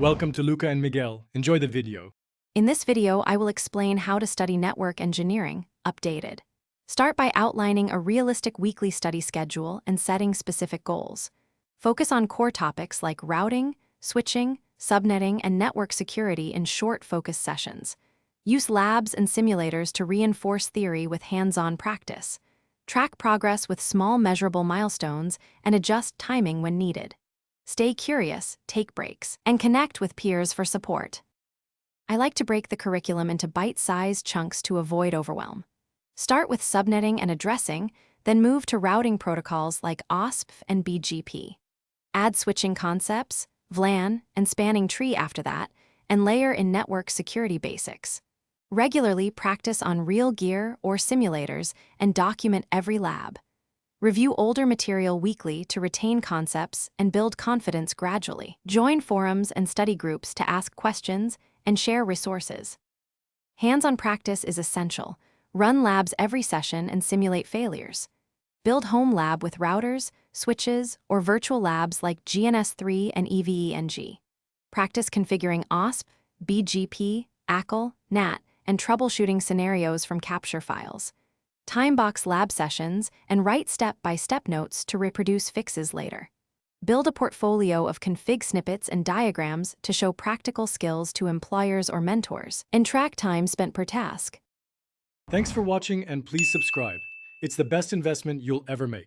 Welcome to Luca and Miguel. Enjoy the video. In this video, I will explain how to study network engineering, updated. Start by outlining a realistic weekly study schedule and setting specific goals. Focus on core topics like routing, switching, subnetting, and network security in short focus sessions. Use labs and simulators to reinforce theory with hands-on practice. Track progress with small measurable milestones and adjust timing when needed. Stay curious, take breaks, and connect with peers for support. I like to break the curriculum into bite-sized chunks to avoid overwhelm. Start with subnetting and addressing, then move to routing protocols like OSPF and BGP. Add switching concepts, VLAN, and spanning tree after that, and layer in network security basics. Regularly practice on real gear or simulators and document every lab. Review older material weekly to retain concepts and build confidence gradually. Join forums and study groups to ask questions and share resources. Hands-on practice is essential. Run labs every session and simulate failures. Build home lab with routers, switches, or virtual labs like GNS3 and EVE-NG. Practice configuring OSPF, BGP, ACL, NAT, and troubleshooting scenarios from capture files. Time-box lab sessions and write step-by-step notes to reproduce fixes later. Build a portfolio of config snippets and diagrams to show practical skills to employers or mentors, and track time spent per task. Thanks for watching and please subscribe. It's the best investment you'll ever make.